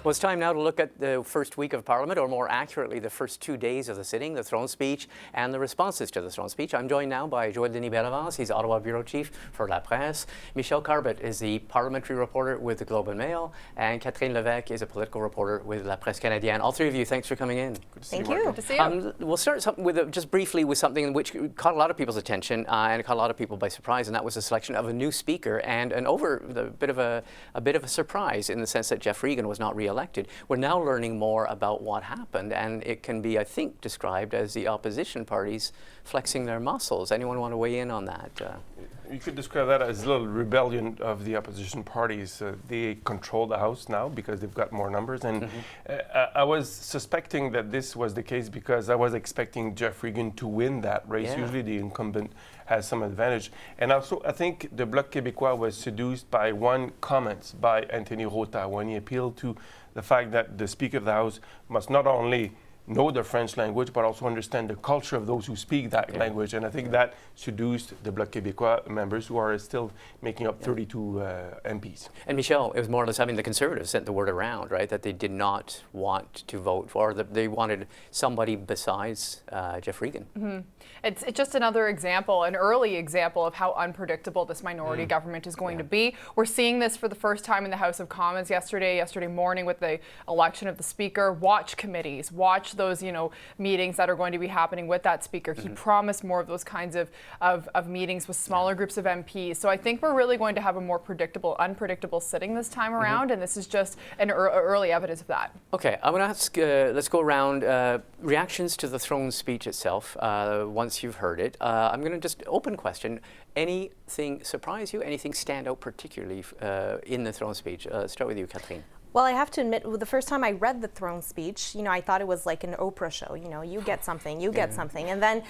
Well, it's time now to look at the first week of Parliament, or more accurately, the first 2 days of the sitting, the throne speech and the responses to the throne speech. I'm joined now by Joël-Denis Bellavance. He's Ottawa Bureau Chief for La Presse. Michelle Carbert is the parliamentary reporter with the Globe and Mail. And Lévesque is a political reporter with La Presse canadienne. All three of you, thanks for coming in. Good to see you. Good to see you. We'll start just briefly with something which caught a lot of people's attention and it caught a lot of people by surprise, and that was the selection of a new speaker and a bit of a surprise in the sense that Jeff Regan was not re-elected. We're now learning more about what happened, and it can be, I think, described as the opposition parties flexing their muscles. Anyone want to weigh in on that? You could describe that as a little rebellion of the opposition parties. They control the House now because they've got more numbers. And I was suspecting that this was the case because I was expecting Jeff Regan to win that race. Yeah. Usually the incumbent has some advantage. And also, I think the Bloc Québécois was seduced by one comment by Anthony Rota when he appealed to the fact that the Speaker of the House must not only know the French language, but also understand the culture of those who speak that language. And I think that seduced the Bloc Québécois members who are still making up 32 MPs. And Michelle, it was more or less, I mean, the Conservatives sent the word around, right, that they did not want to vote for, that they wanted somebody besides Jeff Regan. Mm-hmm. It's just another example, an early example of how unpredictable this minority government is going to be. We're seeing this for the first time in the House of Commons yesterday morning with the election of the Speaker. Watch committees, watch those meetings that are going to be happening with that Speaker. He promised more of those kinds of meetings with smaller groups of MPs. So I think we're really going to have a more unpredictable sitting this time around, and this is just an early evidence of that. Okay, I'm going to ask, let's go around reactions to the throne speech itself once you've heard it. I'm going to just open question. Anything surprise you? Anything stand out particularly in the throne speech? Start with you, Catherine. Well, I have to admit, the first time I read the throne speech, I thought it was like an Oprah show. You get something, you get something. And then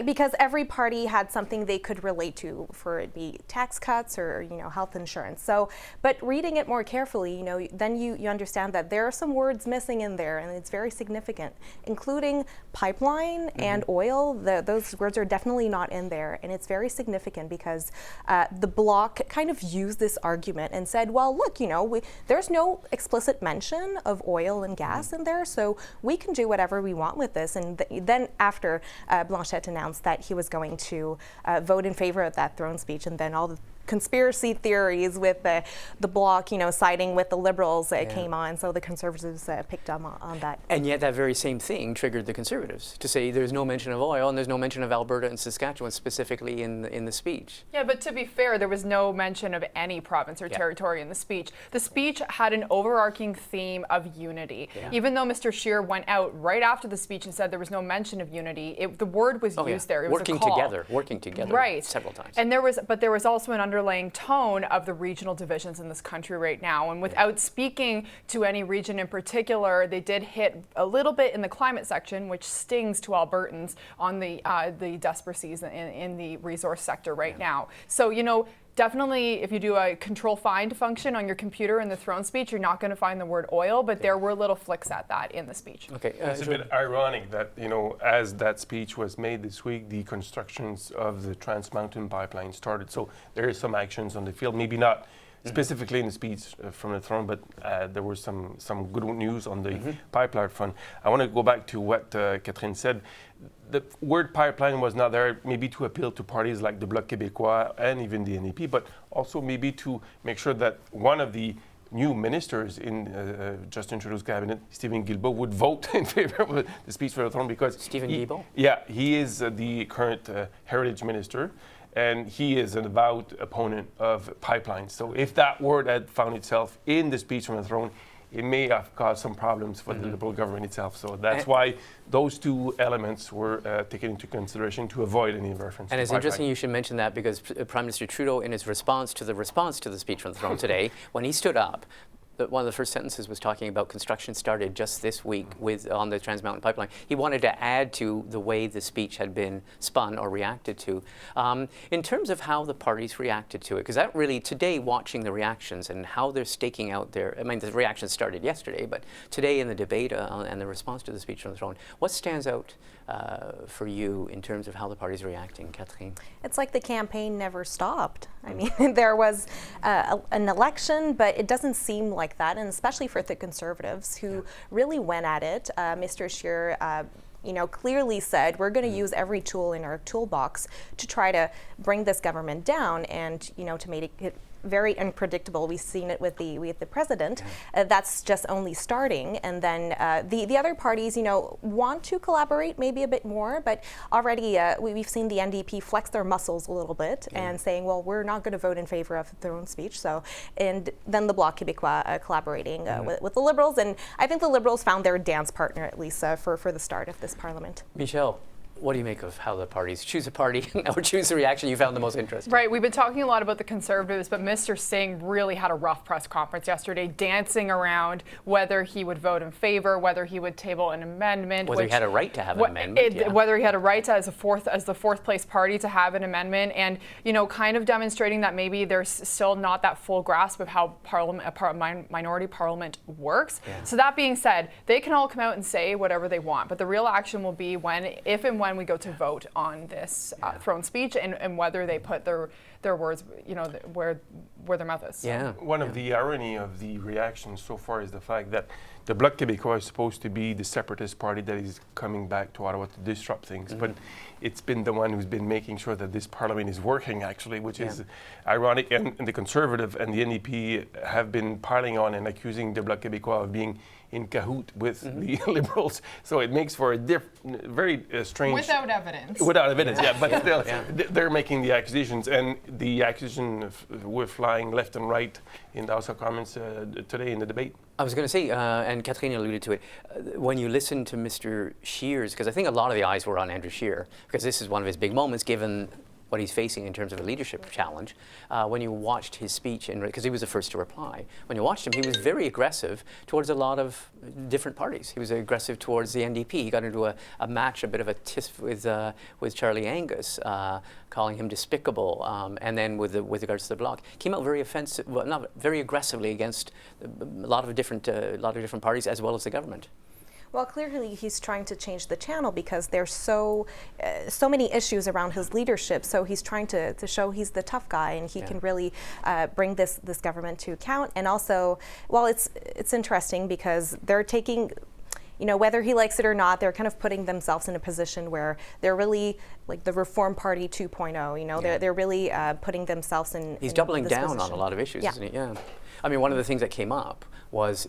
because every party had something they could relate to, for it be tax cuts or, health insurance. So, but reading it more carefully, then you understand that there are some words missing in there, and it's very significant, including pipeline and oil. Those words are definitely not in there. And it's very significant because the Bloc kind of used this argument and said, well, look, there's no explicit mention of oil and gas in there, so we can do whatever we want with this. And then after Blanchet announced that he was going to vote in favor of that throne speech, and then all the conspiracy theories with the Bloc, siding with the Liberals came on, so the Conservatives picked up on that. And yet that very same thing triggered the Conservatives to say there's no mention of oil and there's no mention of Alberta and Saskatchewan specifically in the speech. Yeah, but to be fair, there was no mention of any province or territory in the speech. The speech had an overarching theme of unity. Yeah. Even though Mr. Scheer went out right after the speech and said there was no mention of unity, the word was used there. It was a call. Working together right. Several times. And there was also an underlying tone of the regional divisions in this country right now. And without speaking to any region in particular, they did hit a little bit in the climate section, which stings to Albertans on the desperacies in the resource sector right now. So, definitely, if you do a control-find function on your computer in the throne speech, you're not going to find the word oil, but there were little flicks at that in the speech. Okay, it's a bit ironic that, as that speech was made this week, the constructions of the Trans Mountain pipeline started. So there is some actions on the field, maybe not specifically in the speech from the throne, but there was some good news on the pipeline front. I want to go back to what Catherine said. The word pipeline was not there maybe to appeal to parties like the Bloc Québécois and even the NDP, but also maybe to make sure that one of the new ministers in Justin Trudeau's cabinet, Stephen Guilbeault, would vote in favor of the speech for the throne because Stephen Guilbeault? Yeah, he is the current heritage minister, and he is an avowed opponent of pipelines. So if that word had found itself in the speech from the throne, it may have caused some problems for the Liberal government itself. So that's why those two elements were taken into consideration to avoid any reference. And it's interesting you should mention that because Prime Minister Trudeau, in his response to the speech from the throne today, when he stood up, one of the first sentences was talking about construction started just this week on the Trans Mountain pipeline. He wanted to add to the way the speech had been spun or reacted to. In terms of how the parties reacted to it, because that really, today, watching the reactions and how they're staking out their, the reactions started yesterday, but today in the debate and the response to the speech from the throne, what stands out for you in terms of how the parties are reacting, Catherine? It's like the campaign never stopped. I mean, there was an election, but it doesn't seem like that, and especially for the Conservatives who really went at it. Mr. Scheer clearly said, we're going to use every tool in our toolbox to try to bring this government down and, to make it very unpredictable. We've seen it with the president. That's just only starting. And then the other parties, want to collaborate maybe a bit more, but already we've seen the NDP flex their muscles a little bit and saying, well, we're not going to vote in favor of their own speech. So, and then the Bloc Québécois collaborating with the Liberals. And I think the Liberals found their dance partner, at least for the start of this parliament. Michelle, what do you make of how the parties choose a party or choose the reaction you found the most interesting? Right, we've been talking a lot about the Conservatives, but Mr. Singh really had a rough press conference yesterday, dancing around whether he would vote in favor, whether he would table an amendment. Whether he had a right to have an amendment. Whether he had a right to, as the fourth place party to have an amendment, and kind of demonstrating that maybe there's still not that full grasp of how minority parliament works. Yeah. So that being said, they can all come out and say whatever they want, but the real action will be if and when we go to vote on this throne speech and whether they put their words, where their mouth is. Yeah. One of the irony of the reaction so far is the fact that the Bloc Québécois is supposed to be the separatist party that is coming back to Ottawa to disrupt things, but it's been the one who's been making sure that this parliament is working, actually, which is ironic. And the Conservative and the NDP have been piling on and accusing the Bloc Québécois of being in cahoot with the Liberals. So it makes for a very strange... Without evidence. Without evidence, but still, they're making the accusations, and the accusation were flying left and right in the House of Commons today in the debate. I was going to say, and Catherine alluded to it, when you listen to Mr. Scheer's, because I think a lot of the eyes were on Andrew Scheer, because this is one of his big moments, given what he's facing in terms of a leadership challenge. When you watched his speech, because he was the first to reply, when you watched him, he was very aggressive towards a lot of different parties. He was aggressive towards the NDP. He got into a match, a bit of a tiff with Charlie Angus, calling him despicable, and then with regards to the Bloc, came out very offensive, well, not very aggressively against a lot of different parties as well as the government. Well, clearly he's trying to change the channel because there's so many issues around his leadership. So he's trying to show he's the tough guy and he can really bring this government to account. And also, well, it's interesting because they're taking, whether he likes it or not, they're kind of putting themselves in a position where they're really like the Reform Party 2.0. They're really putting themselves in. He's doubling down position on a lot of issues, isn't he? Yeah. I mean, one of the things that came up was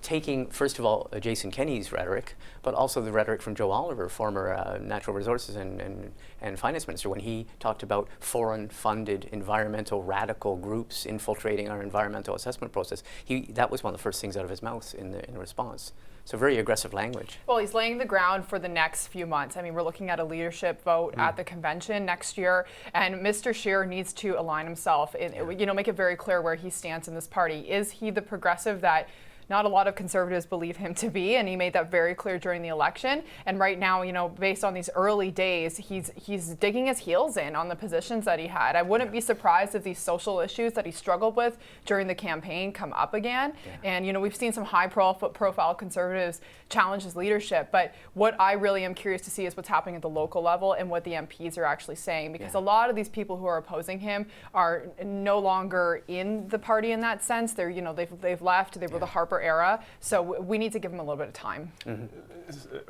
taking, first of all, Jason Kenney's rhetoric, but also the rhetoric from Joe Oliver, former Natural Resources and Finance Minister, when he talked about foreign-funded environmental radical groups infiltrating our environmental assessment process. That was one of the first things out of his mouth in response. So very aggressive language. Well, he's laying the ground for the next few months. I mean, we're looking at a leadership vote at the convention next year, and Mr. Scheer needs to align himself, make it very clear where he stands in this party. Is he the progressive that not a lot of Conservatives believe him to be, and he made that very clear during the election. And right now, based on these early days, he's digging his heels in on the positions that he had. I wouldn't be surprised if these social issues that he struggled with during the campaign come up again. Yeah. And we've seen some high-profile Conservatives challenge his leadership. But what I really am curious to see is what's happening at the local level and what the MPs are actually saying, because a lot of these people who are opposing him are no longer in the party in that sense. They're they've left. They were the Harper era, so we need to give him a little bit of time.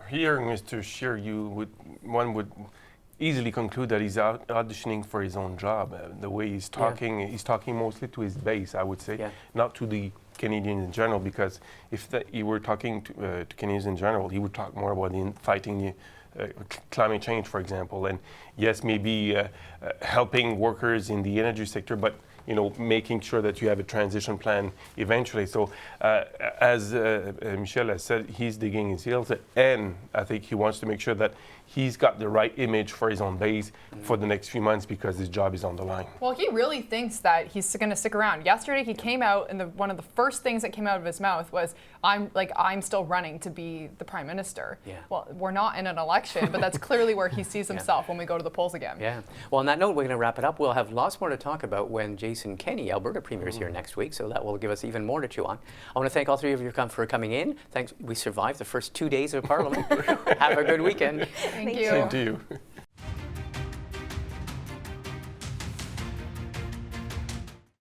Hearing Mr. Scheer, one would easily conclude that he's auditioning for his own job. The way he's talking mostly to his base, I would say, not to the Canadians in general, because if he were talking to Canadians in general, he would talk more about fighting climate change, for example, and yes, maybe helping workers in the energy sector, but making sure that you have a transition plan eventually. So as Michelle has said, he's digging his heels, and I think he wants to make sure that he's got the right image for his own base for the next few months, because his job is on the line. Well, he really thinks that he's going to stick around. Yesterday he came out, and one of the first things that came out of his mouth was, I'm still running to be the Prime Minister. Yeah. Well, we're not in an election, but that's clearly where he sees himself when we go to the polls again. Yeah. Well, on that note, we're going to wrap it up. We'll have lots more to talk about when Jason Kenney, Alberta Premier, is here next week, so that will give us even more to chew on. I want to thank all three of you for coming in. Thanks. We survived the first 2 days of Parliament. Have a good weekend. Thank you. Same to you.